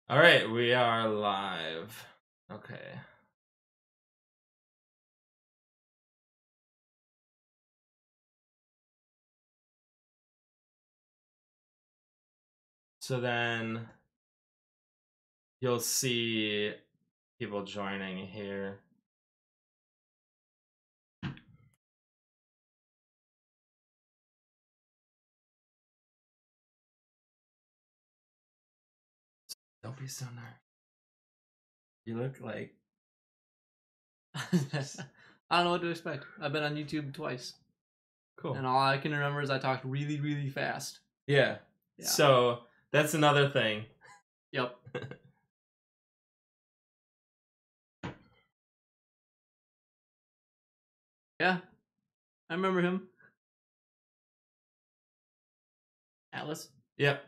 All right, we are live. Okay. So then you'll see people joining here. Don't be so nervous. You look like I don't know what to expect. I've been on YouTube twice. Cool. And all I can remember is I talked really, really fast. Yeah. So that's another thing. Yep. Yeah. I remember him. Atlas. Yep.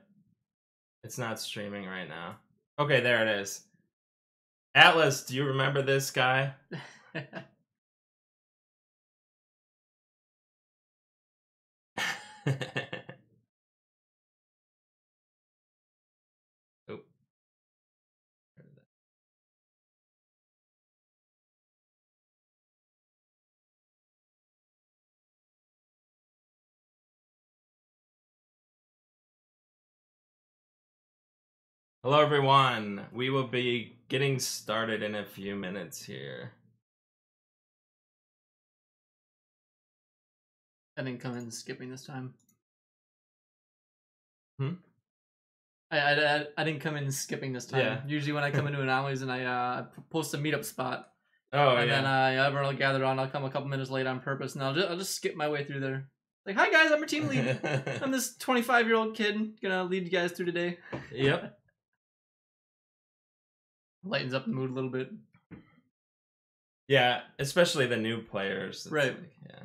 It's not streaming right now. Okay, there it is. Atlas, do you remember this guy? Oh. Hello, everyone. We will be getting started in a few minutes here. I didn't come in skipping this time. I didn't come in skipping this time. Yeah. Usually when I come into Anomalies and I post a meetup spot. Oh, and then everyone will gather on. I'll come a couple minutes late on purpose, and I'll just skip my way through there. Like, hi guys, I'm your team lead. I'm this 25-year-old kid gonna lead you guys through today. Yep. Lightens up the mood a little bit. Yeah, especially the new players. It's right. Like, yeah.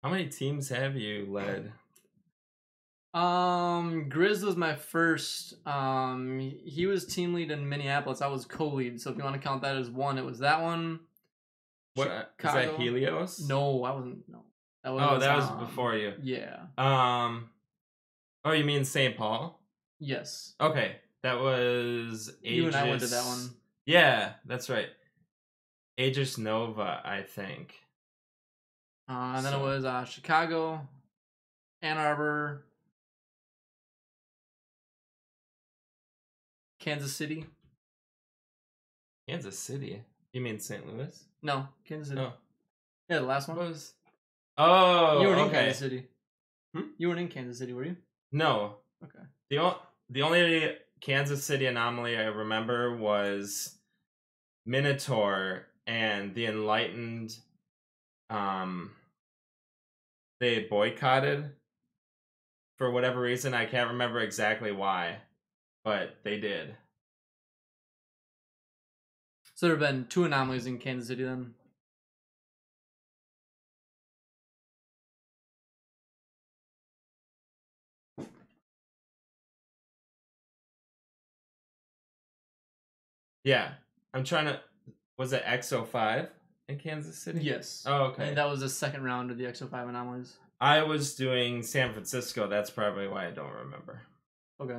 How many teams have you led? Grizz was my first. He was team lead in Minneapolis. I was co-lead. So if you want to count that as one, it was that one. What is that? Helios? No, I wasn't. No, that was before you. Yeah. Oh, you mean St. Paul? Yes. Okay, that was Aegis. You and I went to that one. Yeah, that's right. Aegis Nova, I think. And then it was Chicago, Ann Arbor, Kansas City. Kansas City? You mean St. Louis? No, Kansas City. Oh. Yeah, the last one. Was... Oh, you weren't okay. in Kansas City. Hmm? You weren't in Kansas City, were you? No. Okay. The only Kansas City anomaly I remember was Minotaur and the Enlightened. They boycotted for whatever reason. I can't remember exactly why, but they did. So there have been 2 anomalies in Kansas City then. Yeah, I'm trying to. Was it XO5 in Kansas City? Yes. Oh, okay. And that was the second round of the XO5 anomalies. I was doing San Francisco. That's probably why I don't remember. Okay.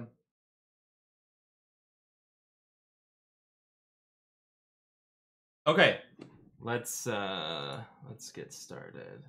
Okay, let's get started.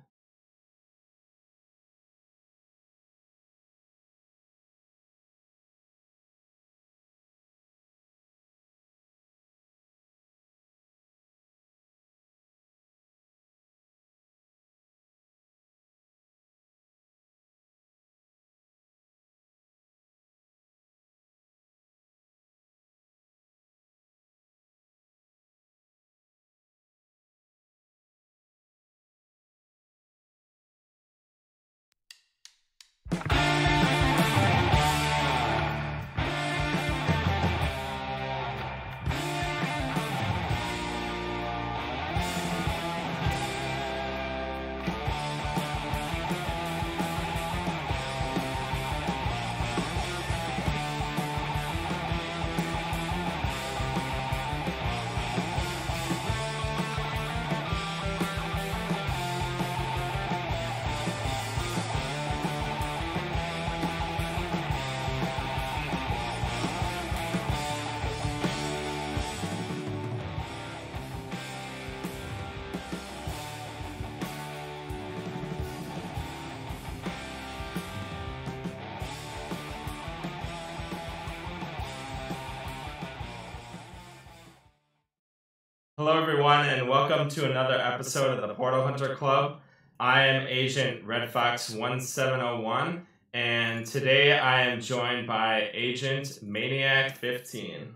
Hello, everyone, and welcome to another episode of the Portal Hunter Club. I am Agent Red Fox 1701, and today I am joined by Agent Maniac 15.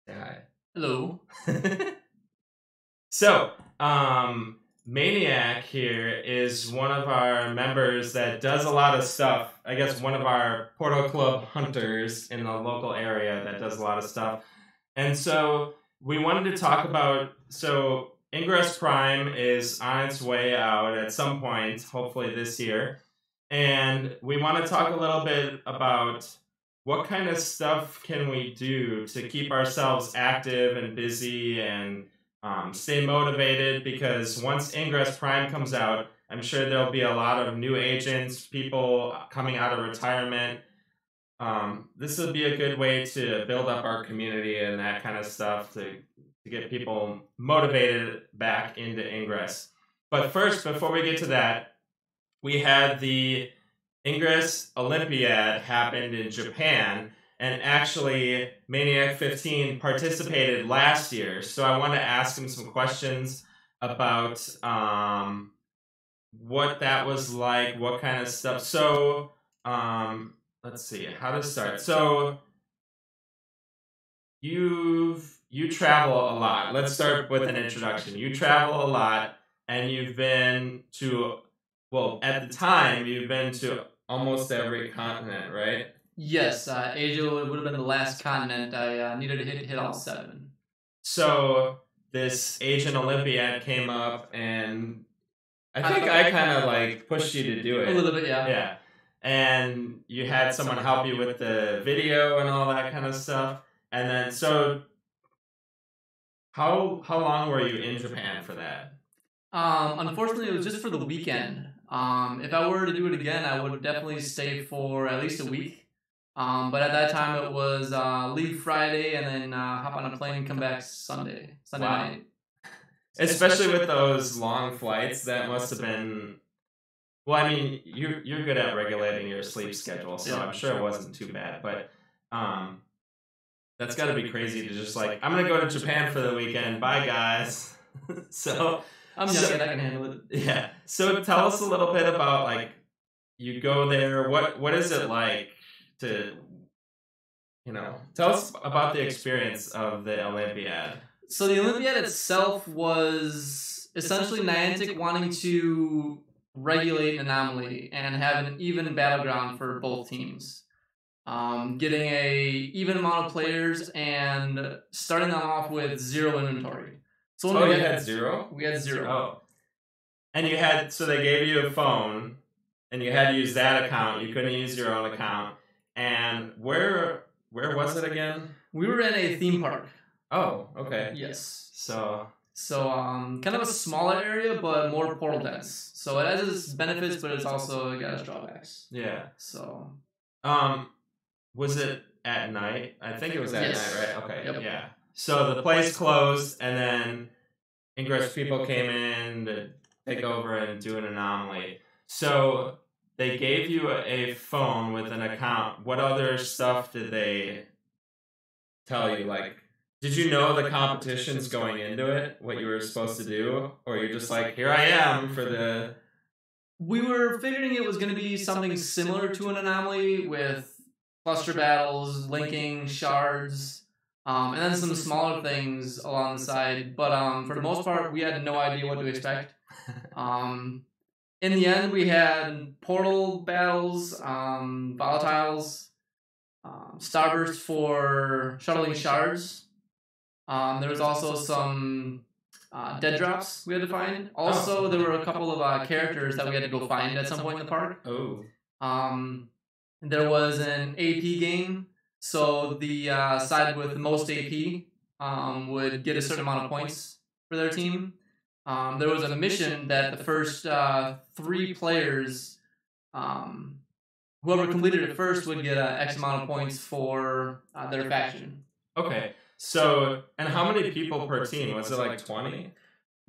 Say hi. Hello. So, Maniac here is one of our members that does a lot of stuff. I guess one of our Portal Club hunters in the local area that does a lot of stuff. And so we wanted to talk about, so Ingress Prime is on its way out at some point, hopefully this year. And we want to talk a little bit about what kind of stuff can we do to keep ourselves active and busy and stay motivated, because once Ingress Prime comes out, I'm sure there'll be a lot of new agents, people coming out of retirement. This would be a good way to build up our community and that kind of stuff to get people motivated back into Ingress. But first, before we get to that, we had the Ingress Olympiad happened in Japan, and actually Maniac 15 participated last year. So I want to ask him some questions about what that was like, what kind of stuff. So let's see how to start. So you travel a lot. Let's start with an introduction. You travel a lot, and you've been to, well, at the time you've been to almost every continent, right? Yes, Asia would have been the last continent. I needed to hit all 7. So this Agent Olympiad came up, and I think I kind of like pushed you to do it. A little bit, yeah. Yeah. And you had someone help you with the video and all that kind of stuff. And then, so how long were you in Japan for that? Unfortunately, it was just for the weekend. If I were to do it again, I would definitely stay for at least a week. But at that time, it was leave Friday and then hop on a plane and come back Sunday night. Especially with those long flights, that must have been. Well, I mean, you're good at regulating your sleep schedule, so yeah. I'm sure it wasn't too bad. But that's got to be crazy to just like, I'm gonna go to Japan for the weekend. Bye, guys. So I'm young and I can handle it. Yeah. So tell us a little bit about, like, you go there. What is it like to, tell us about the experience of the Olympiad. So the Olympiad itself was essentially Niantic wanting to regulate an anomaly and have an even battleground for both teams. Getting a even amount of players and starting them off with 0 inventory. So you had 0? We had 0. Oh. And so they gave you a phone, and you had to use that account. You couldn't use your own account. And where was it again? We were in a theme park. Oh, okay. Yes. So kind of a smaller area, but more portal dense. So it has its benefits, but it's also got its drawbacks. Yeah. So. Was it at night? I think it was at night, right? Okay. Yep. Yeah. So the place closed, and then Ingress people came in to take over and do an anomaly. So they gave you a phone with an account. What other stuff did they tell you? Like, did you know the competition's going into it, what you were supposed to do? Or you're just like, here I am for the... We were figuring it was going to be something similar to an anomaly with cluster battles, linking, shards, and then some smaller things along the side. But for the most part, we had no idea what to expect. In the end, we had portal battles, volatiles, starburst for shuttling shards. There was also some dead drops we had to find. Also, there were a couple of characters that we had to go find at some point in the park. Oh. There was an AP game, so the side with the most AP would get a certain amount of points for their team. There was a mission that the first 3 players, whoever completed it first would get X amount of points for their faction. Okay. So, and how many people per team? Was it like 20?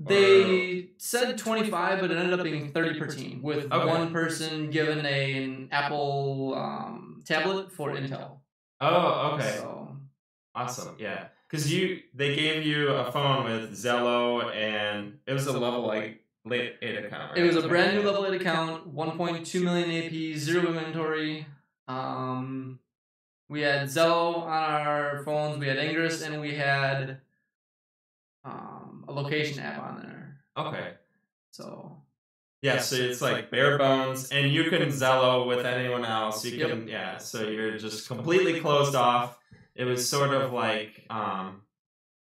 They said 25, but it ended up being 30 per team, with one person given an Apple tablet for Intel. Oh, okay. So, awesome, yeah. because they gave you a phone with Zello, and it was a level like late 8 account. Right? It was a brand new level 8 account, 1.2 million AP, 0 inventory. We had Zello on our phones, we had Ingress, and we had a location app on there. Okay. So yeah, so it's like bare bones, and you can Zello with anyone else. You can, so you're just completely closed off. It was sort of like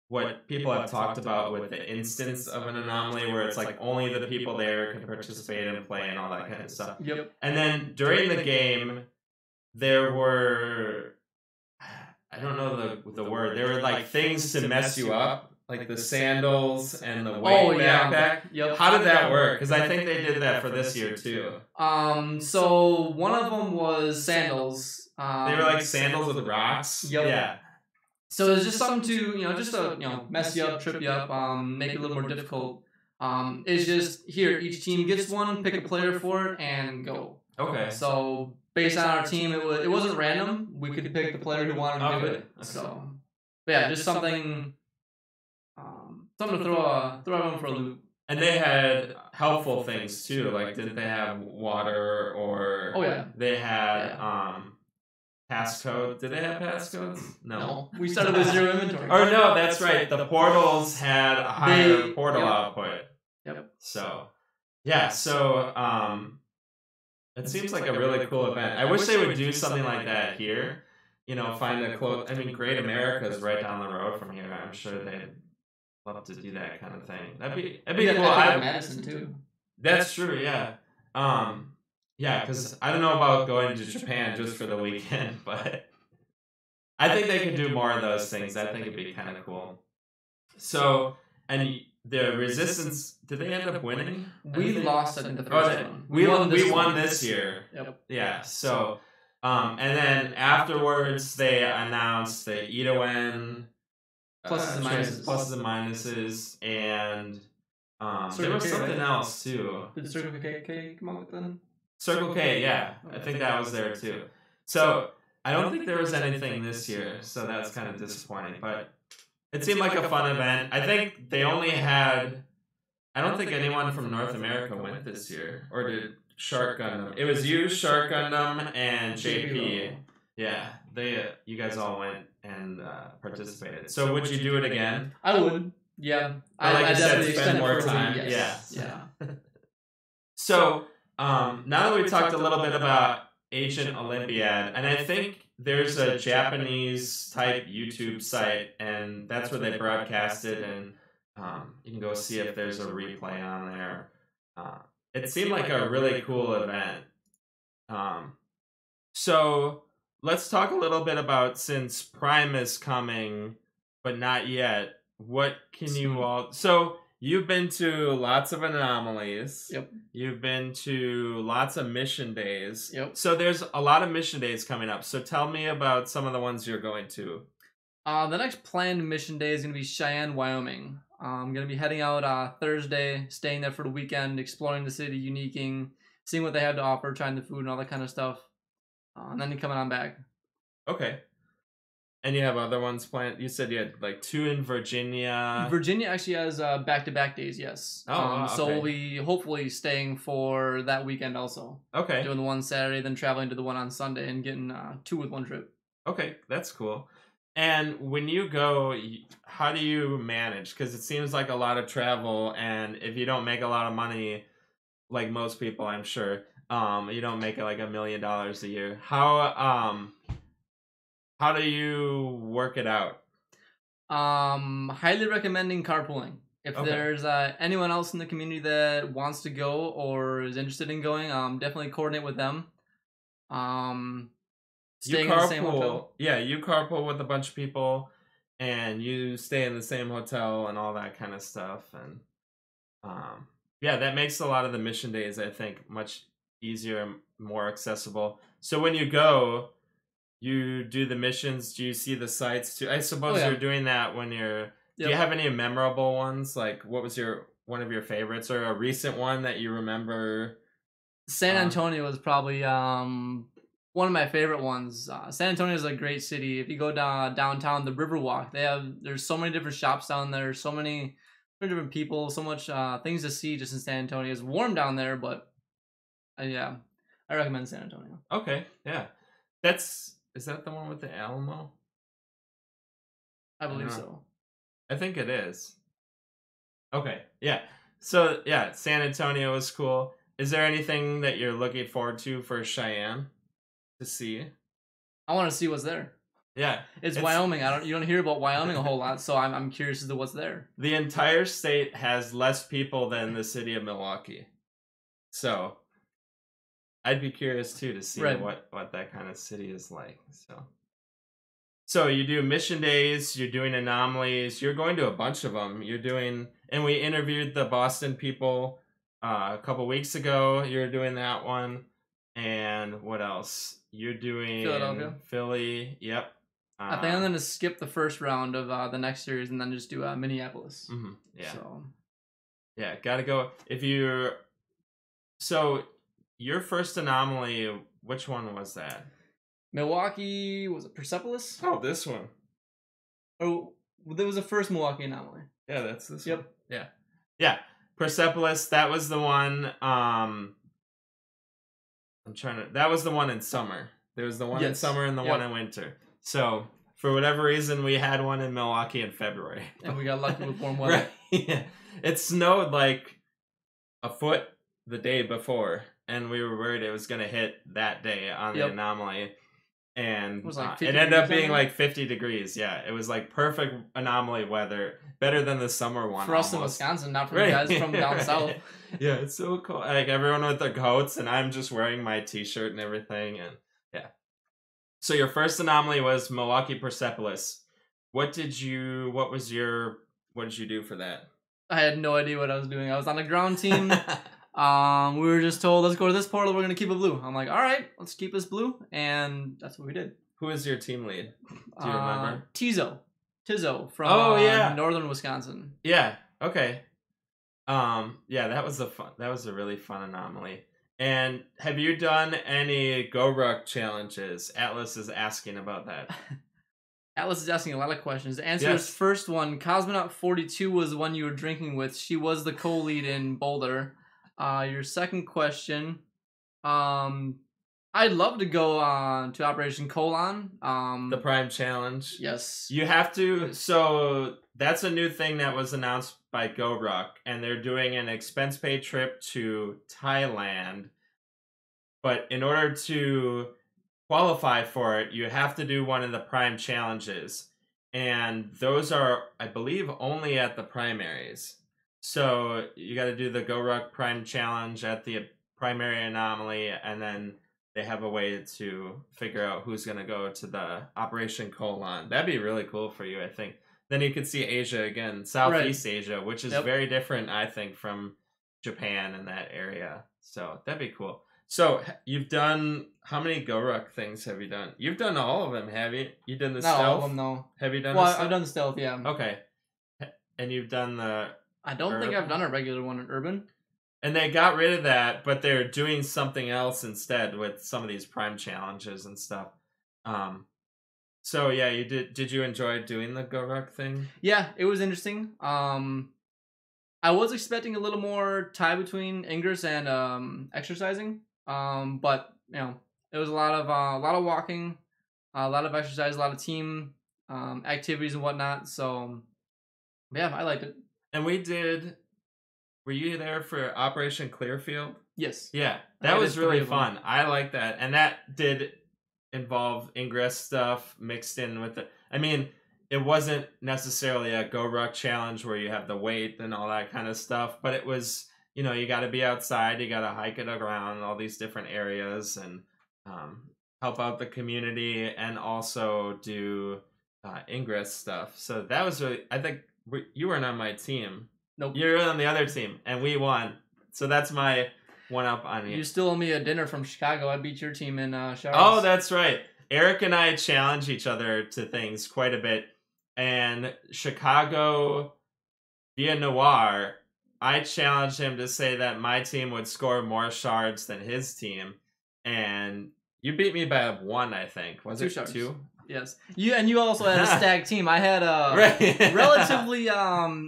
what people have talked about with the instance of an anomaly, where it's like only the people there can participate and play and all that kind of stuff. Yep. And then during the game, there were, I don't know the word, there were like things to mess you up. Like the sandals and the weight backpack. Yep. How did that work? Because I think they did that for this year too. So one of them was sandals. They were like sandals with rocks. Yep. Yeah. So it's just something to just to mess you up, trip you up, make it a little more difficult. It's just here, each team gets one, pick a player for it, and go. Okay. So based on our team, it wasn't random. We could pick the player who wanted to do it. So, but yeah, just something. Something to throw everyone for a loop. And they had helpful things too. Like, didn't they have water or? Oh yeah. They had passcode. Did they have passcodes? No. We started with 0 inventory. Or no, that's right. The portals had a higher portal output. Yep. So, yeah. So, it seems like a really cool event. I wish they would do something like that here. Find a close. I mean, Great America is right down the road from here. I'm sure they'd love to do that kind of thing. That'd be cool. Madison too. That's true. Yeah. Because I don't know about going to Japan just for the weekend, but I think they could do more of those things. I think it'd be kind of cool. So, and the Resistance, did they end up winning? We lost, I think, the first one. We won this year. Yep. Yeah. So, and then afterwards they announced the Edo-En pluses and minuses, and there was something else too. Did Circle K come up with them? Circle K, yeah. I think that was there too. So I don't think there was anything this year, so that's kind of disappointing. But it seemed like a fun event. I think they only had, I don't think anyone from North America went this year, or did Shark Gundam. It was you, Shark Gundam, and JP. Yeah, you guys all went and participated. So would you do it again? I would. Yeah. I definitely spend more time. Yes. Yeah. So now that we've talked a little bit about Agent Olympiad, and I think there's a Japanese type YouTube site, and that's where they broadcast it, and you can go see if there's a replay on there. It seemed like a really cool event. So let's talk a little bit about, since Prime is coming, but not yet, what can you all... So you've been to lots of anomalies. Yep. You've been to lots of mission days. Yep. So there's a lot of mission days coming up. So tell me about some of the ones you're going to. The next planned mission day is going to be Cheyenne, Wyoming. I'm going to be heading out Thursday, staying there for the weekend, exploring the city, uniquing, seeing what they have to offer, trying the food and all that kind of stuff. And then coming on back. Okay. And you have other ones planned? You said you had like 2 in Virginia. Virginia actually has back-to-back days, yes. Oh, okay. So we'll be hopefully staying for that weekend also. Okay. Doing the one Saturday, then traveling to the one on Sunday and getting 2 with one trip. Okay, that's cool. And when you go, how do you manage? Because it seems like a lot of travel, and if you don't make a lot of money, like most people, I'm sure, you don't make like $1 million a year. How do you work it out? Highly recommending carpooling. If there's anyone else in the community that wants to go or is interested in going, definitely coordinate with them. Staying in the same hotel. Yeah, you carpool with a bunch of people, and you stay in the same hotel and all that kind of stuff. And yeah, that makes a lot of the mission days, I think, much easier and more accessible. So when you go, you do the missions. Do you see the sites too? I suppose you're doing that when you're... Do you have any memorable ones? Like, what was one of your favorites, or a recent one that you remember? San Antonio was probably One of my favorite ones. San Antonio is a great city. If you go downtown, the Riverwalk, there's so many different shops down there, so many different people, so much things to see just in San Antonio. It's warm down there, but yeah, I recommend San Antonio. Okay, yeah. Is that the one with the Alamo? I believe so. I think it is. Okay, yeah. So, yeah, San Antonio is cool. Is there anything that you're looking forward to for Cheyenne to see? I want to see what's there. Yeah. It's Wyoming. You don't hear about Wyoming a whole lot, so I'm curious as to what's there. The entire state has less people than the city of Milwaukee. So, I'd be curious too to see what that kind of city is like. So you do mission days, you're doing anomalies, you're going to a bunch of them. And we interviewed the Boston people a couple weeks ago. You're doing that one. And what else? You're doing Philadelphia. Philly, yep. I think I'm going to skip the first round of the next series and then just do Minneapolis. Mm-hmm, yeah. So. Yeah, gotta go. So your first anomaly, which one was that? Milwaukee, was it Persepolis? Oh, this one. Oh, there was a first Milwaukee anomaly. Yeah, that's this one. Yep. Yeah. Yeah. Persepolis, that was the one, that was the one in summer. There was the one in summer and the one in winter. So, for whatever reason, we had one in Milwaukee in February. And we got lucky with warm weather. Right. Yeah. It snowed like a foot the day before, and we were worried it was going to hit that day on the anomaly. And it was like it ended up being like 50 degrees. Yeah, it was like perfect anomaly weather, better than the summer one. For us in Wisconsin, not for you guys from down south. Yeah, it's so cool. Like everyone with their coats, and I'm just wearing my t-shirt and everything. And yeah. So your first anomaly was Milwaukee Persepolis. What did you do for that? I had no idea what I was doing. I was on a ground team. We were just told, let's go to this portal, we're going to keep it blue. I'm like, all right, let's keep this blue. And that's what we did. Who is your team lead? Do you remember? Tizzo from northern Wisconsin. Yeah, okay. Yeah, that was a really fun anomaly. And have you done any GoRuck challenges? Atlas is asking about that. Atlas is asking a lot of questions. To answer his first one, Cosmonaut 42 was the one you were drinking with. She was the co-lead in Boulder. Your second question, I'd love to go to Operation Colon. The Prime Challenge. Yes. You have to, so that's a new thing that was announced by GoRuck, and they're doing an expense paid trip to Thailand. But in order to qualify for it, you have to do one of the Prime Challenges. And those are, I believe, only at the primaries. So you got to do the GoRuck Prime Challenge at the primary anomaly, and then they have a way to figure out who's going to go to the Operation Colon. That'd be really cool for you, I think. Then you could see Asia again, Southeast Asia, which is very different, I think, from Japan and that area. So that'd be cool. So you've done, how many GoRuck things have you done? You've done all of them, have you? You done the stealth? Not all of them, no. Have you done the stealth? I've done the stealth, yeah. Okay. And you've done the... I don't think I've done a regular one in urban. And they got rid of that, but they're doing something else instead with some of these Prime Challenges and stuff. So yeah, you did you enjoy doing the GoRuck thing? Yeah, it was interesting. I was expecting a little more tie between Ingress and exercising. But you know, it was a lot of walking, a lot of exercise, a lot of team activities and whatnot. So yeah, I liked it. And were you there for Operation Clearfield? Yes. Yeah, that was really fun. I like that. And that did involve Ingress stuff mixed in with it. I mean, it wasn't necessarily a GoRuck challenge where you have the weight and all that kind of stuff, but it was, you know, you got to be outside, you got to hike it around all these different areas and help out the community and also do Ingress stuff. So that was really, I think you weren't on my team. Nope. You were on the other team and we won. So that's my one up on you. You still owe me a dinner from Chicago. I beat your team in Charlotte. Oh, that's right. Eric and I challenge each other to things quite a bit. And Chicago via Noir, I challenged him to say that my team would score more shards than his team. And You beat me by 1, I think. Was 2 it shards. 2? Yes. You also had a stacked team. I had Right. relatively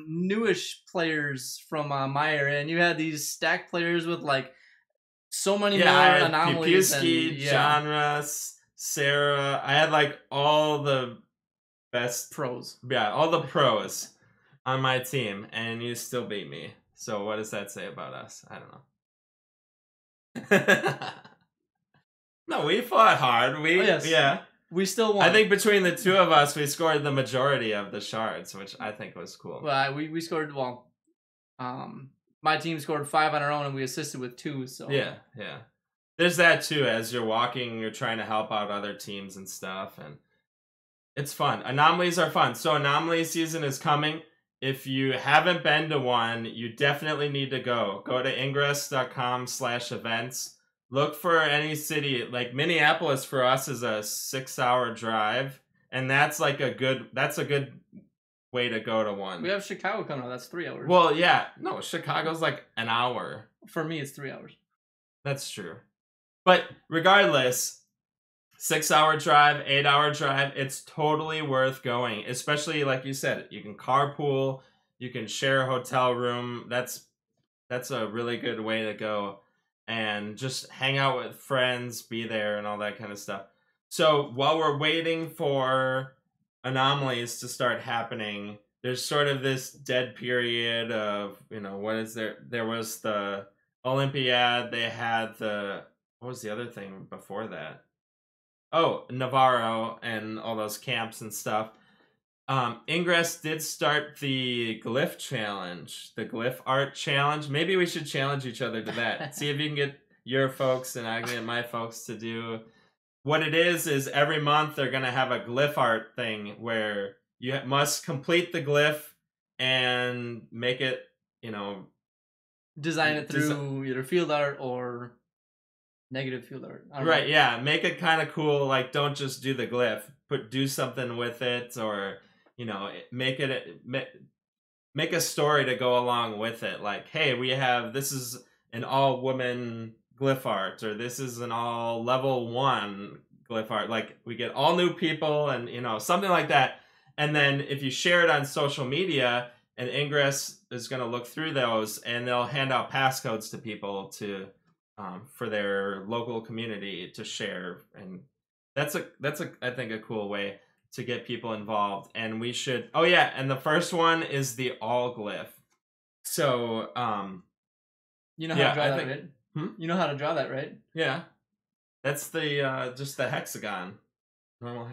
newish players from my area, and you had these stacked players with like so many more I had anomalies Piewski, and genre, Sarah. I had like all the best pros. Yeah, all the pros on my team, and you still beat me. So what does that say about us? I don't know. No, we fought hard. Yeah. We still won. I think between the two of us, we scored the majority of the shards, which I think was cool. Well, we scored my team scored 5 on our own, and we assisted with 2. So yeah. There's that too. As you're walking, you're trying to help out other teams and stuff, and it's fun. Anomalies are fun. So anomaly season is coming. If you haven't been to one, you definitely need to go. Go to ingress.com/events. Look for any city. Like Minneapolis for us is a 6-hour drive, and that's like a good way to go to one. We have Chicago coming up. That's 3 hours. Well, yeah. No, Chicago's like an hour. For me, it's 3 hours. That's true. But regardless, 6-hour drive, 8-hour drive, it's totally worth going. Especially like you said, you can carpool, you can share a hotel room. That's a really good way to go. And just hang out with friends, be there, and all that kind of stuff. So while we're waiting for anomalies to start happening, there's sort of this dead period of, what is there? There was the Olympiad. They had what was the other thing before that? Oh, Navarro and all those camps and stuff. Ingress did start the glyph challenge, the glyph art challenge. Maybe we should challenge each other to that. See if you can get your folks and I can get my folks to do. What it is every month they're going to have a glyph art thing where you must complete the glyph and make it, design it through either field art or negative field art. Right, yeah. Make it kind of cool. Like, don't just do the glyph, but do something with it, or make a story to go along with it. Like, hey, this is an all-woman glyph art, or this is an all level 1 glyph art. Like, we get all new people, and something like that. And then if you share it on social media, and Ingress is going to look through those, and they'll hand out passcodes to people to for their local community to share, and that's I think a cool way to get people involved. And we should. Oh yeah, and the first one is the all glyph. So you know how to draw that, right? You know how to draw that, right? Yeah, that's the just the hexagon. Normal.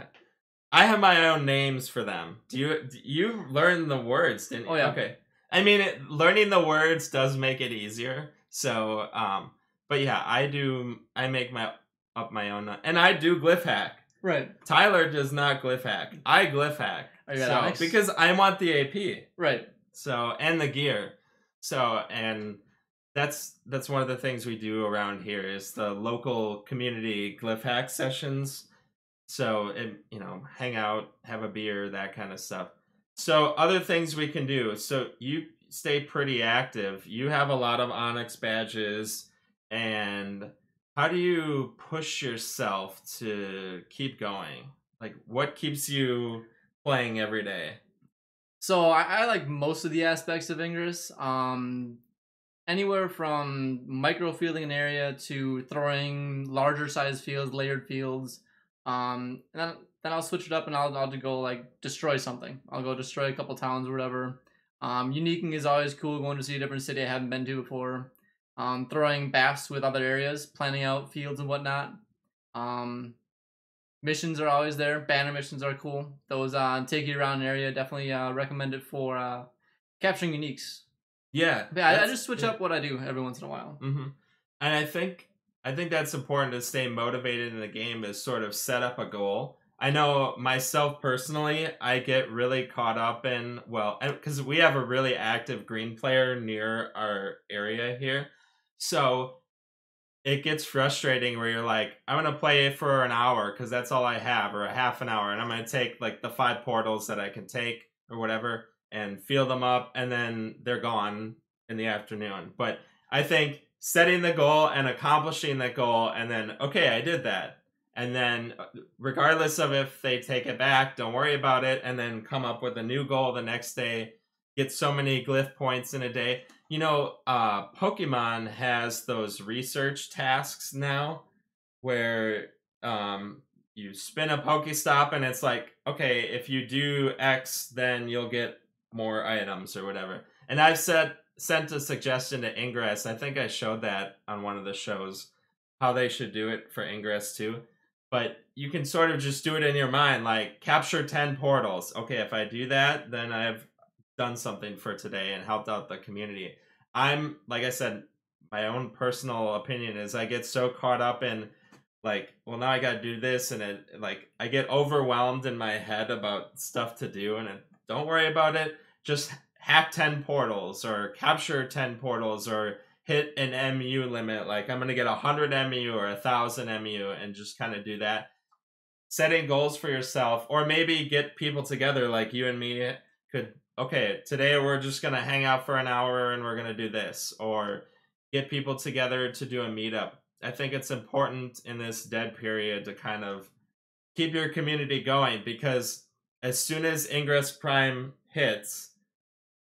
I have my own names for them. Do you learn the words? Didn't you? Oh yeah. Okay. I mean, learning the words does make it easier. So but yeah, I make up my own, and I do glyph hack. Right. Tyler does not glyph hack. I glyph hack. Because I want the AP. Right. So, and the gear. So, and that's one of the things we do around here is the local community glyph hack sessions. So, hang out, have a beer, that kind of stuff. So, other things we can do. So, you stay pretty active. You have a lot of Onyx badges. And how do you push yourself to keep going? Like, what keeps you playing every day? So I like most of the aspects of Ingress. Anywhere from micro fielding an area to throwing larger size fields, layered fields. And then I'll switch it up and I'll go like destroy something. I'll go destroy a couple towns or whatever. Uniquing is always cool, going to see a different city I haven't been to before. Throwing baths with other areas, planning out fields and whatnot. Missions are always there. Banner missions are cool. Those take you around an area. Definitely recommend it for capturing uniques. Yeah, I just switch up what I do every once in a while. Mm-hmm. And I think that's important to stay motivated in the game, is sort of set up a goal. I know myself personally, I get really caught up in, because we have a really active green player near our area here. So it gets frustrating where you're like, I'm going to play it for an hour because that's all I have, or a half an hour. And I'm going to take like the 5 portals that I can take or whatever and field them up, and then they're gone in the afternoon. But I think setting the goal and accomplishing that goal, and then, okay, I did that. And then, regardless of if they take it back, don't worry about it. And then come up with a new goal the next day. Get so many glyph points in a day. Pokemon has those research tasks now where you spin a Pokestop and it's like, okay, if you do X, then you'll get more items or whatever. And I've sent a suggestion to Ingress. I think I showed that on one of the shows, how they should do it for Ingress too. But you can sort of just do it in your mind, like capture 10 portals. Okay, if I do that, then I've done something for today and helped out the community. Like I said, my own personal opinion is I get so caught up in like, well, now I got to do this, and I get overwhelmed in my head about stuff to do, and don't worry about it. Just hack 10 portals or capture 10 portals or hit an MU limit. Like, I'm going to get 100 MU or 1,000 MU and just kind of do that. Setting goals for yourself, or maybe get people together like you and me could, okay, today we're just going to hang out for an hour and we're going to do this, or get people together to do a meetup. I think it's important in this dead period to kind of keep your community going, because as soon as Ingress Prime hits,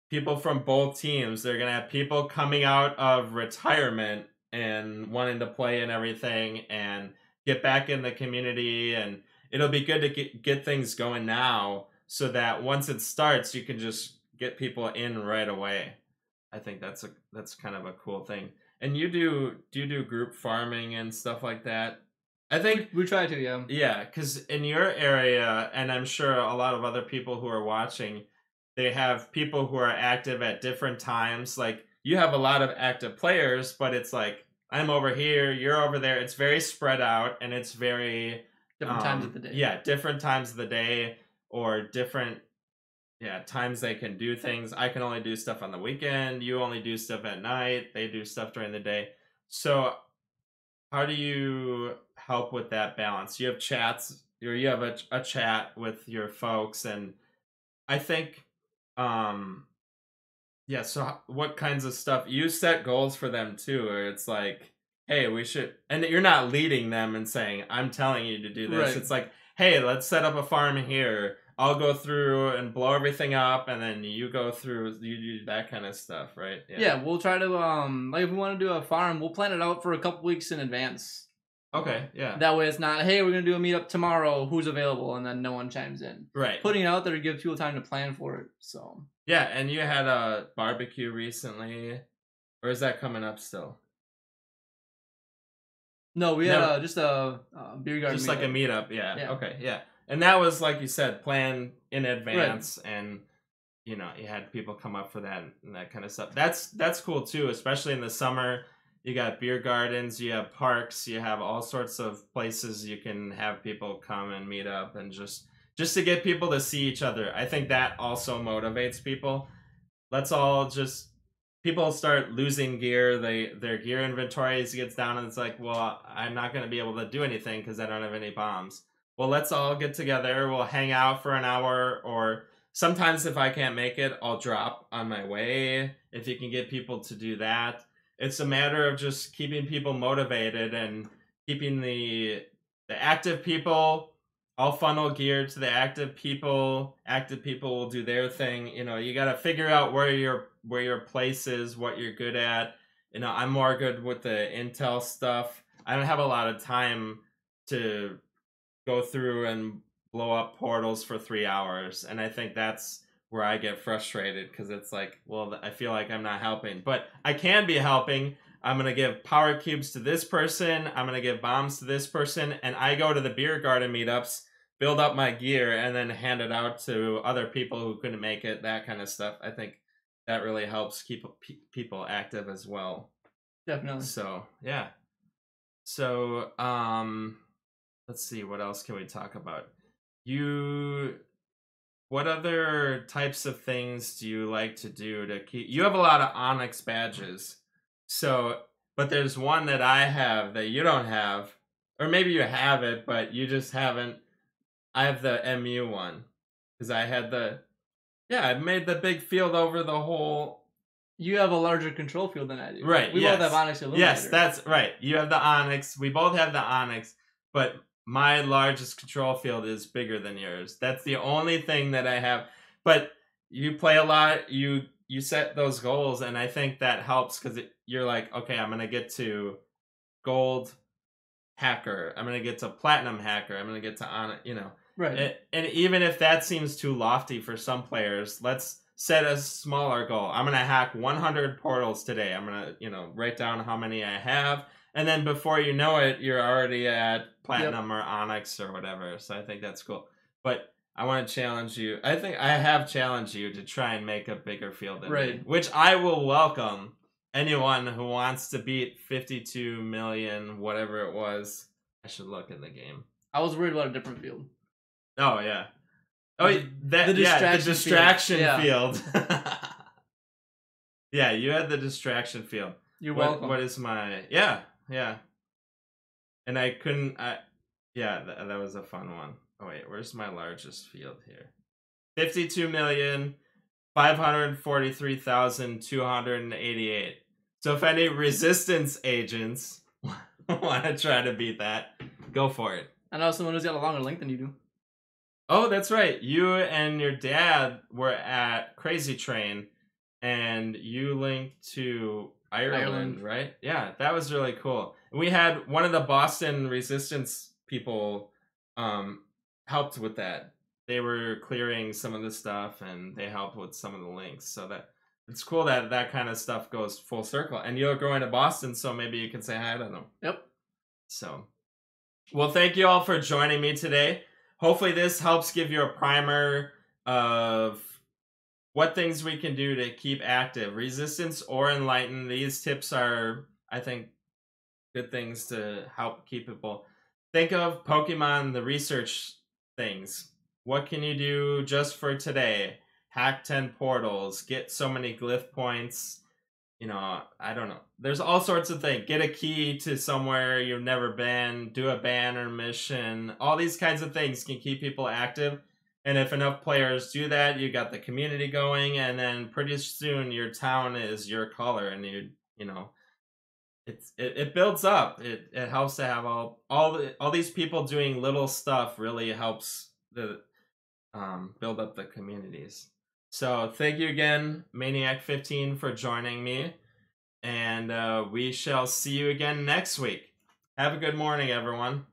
people from both teams, they're going to have people coming out of retirement and wanting to play and everything and get back in the community. And it'll be good to get things going now so that once it starts, you can just get people in right away. I think that's kind of a cool thing. And do you do group farming and stuff like that? I think we try to, yeah. Yeah, because in your area, and I'm sure a lot of other people who are watching, they have people who are active at different times. Like, you have a lot of active players, but it's like, I'm over here, you're over there. It's very spread out, and it's very different times of the day. Yeah, different times of the day, or different times they can do things. I can only do stuff on the weekend. You only do stuff at night. They do stuff during the day. So how do you help with that balance? You have chats, or you have a chat with your folks, and I think, so what kinds of stuff? You set goals for them too, or it's like, hey, we should, and you're not leading them and saying, I'm telling you to do this. Right. It's like, hey, let's set up a farm here. I'll go through and blow everything up, and then you go through, you do that kind of stuff, right? Yeah, we'll try to, like, if we want to do a farm, we'll plan it out for a couple weeks in advance. Okay, yeah. That way it's not, hey, we're going to do a meetup tomorrow, who's available, and then no one chimes in. Right. Putting it out there gives people time to plan for it, so. Yeah, and you had a barbecue recently, or is that coming up still? No, we had just a beer garden Just meetup. Like a meetup, yeah. Okay, yeah. And that was, like you said, planned in advance, right. And, you had people come up for that and that kind of stuff. That's cool, too, especially in the summer. You got beer gardens, you have parks, you have all sorts of places you can have people come and meet up, and just to get people to see each other. I think that also motivates people. Let's all just... People start losing gear, their gear inventories gets down, and it's like, well, I'm not going to be able to do anything because I don't have any bombs. Well, let's all get together, we'll hang out for an hour, or sometimes if I can't make it, I'll drop on my way, if you can get people to do that. It's a matter of just keeping people motivated and keeping the active people. I'll funnel gear to the active people. Active people will do their thing. You got to figure out where your place is, what you're good at. I'm more good with the intel stuff. I don't have a lot of time to go through and blow up portals for 3 hours. And I think that's where I get frustrated, because it's like, well, I feel like I'm not helping. But I can be helping. I'm going to give power cubes to this person. I'm going to give bombs to this person. And I go to the beer garden meetups, build up my gear, and then hand it out to other people who couldn't make it, that kind of stuff. I think that really helps keep people active as well. Definitely. So, yeah. So, let's see, what else can we talk about? What other types of things do you like to do to keep... You have a lot of Onyx badges. So, but there's one that I have that you don't have. Or maybe you have it, but you just haven't. I have the MU one. Because I had I made the big field over the whole... You have a larger control field than I do. Right, We both have Onyx Illuminator. Yes, that's right. You have the Onyx. We both have the Onyx. But my largest control field is bigger than yours. That's the only thing that I have. But you play a lot. You set those goals, and I think that helps because you're like, okay, I'm gonna get to gold hacker. I'm gonna get to platinum hacker. I'm gonna get to on. Right. And even if that seems too lofty for some players, let's set a smaller goal. I'm gonna hack 100 portals today. I'm gonna write down how many I have. And then before you know it, you're already at platinum or onyx or whatever. So I think that's cool. But I want to challenge you. I think I have challenged you to try and make a bigger field than me, which I will welcome anyone who wants to beat 52 million, whatever it was. I should look in the game. I was worried about a different field. Oh, yeah. Oh, the distraction field. Yeah, you had the distraction field. You're welcome. What is my... Yeah. And I couldn't... that was a fun one. Oh, wait, where's my largest field here? 52,543,288. So if any resistance agents want to try to beat that, go for it. I know someone who's got a longer link than you do. Oh, that's right. You and your dad were at Crazy Train, and you linked to Ireland, right? Yeah, that was really cool. And we had one of the Boston resistance people helped with that. They were clearing some of the stuff, and they helped with some of the links. So that it's cool that that kind of stuff goes full circle. And you're going to Boston, so maybe you can say hi to them. Yep. So, well, thank you all for joining me today. Hopefully this helps give you a primer of what things we can do to keep active. Resistance or Enlighten. These tips are, I think, good things to help keep people. Think of Pokemon, the research things. What can you do just for today? Hack 10 portals. Get so many glyph points. I don't know. There's all sorts of things. Get a key to somewhere you've never been. Do a banner mission. All these kinds of things can keep people active. And if enough players do that, you got the community going. And then pretty soon your town is your color. And it builds up. It helps to have all these people doing little stuff. Really helps the build up the communities. So thank you again, Maniac 15, for joining me. And we shall see you again next week. Have a good morning, everyone.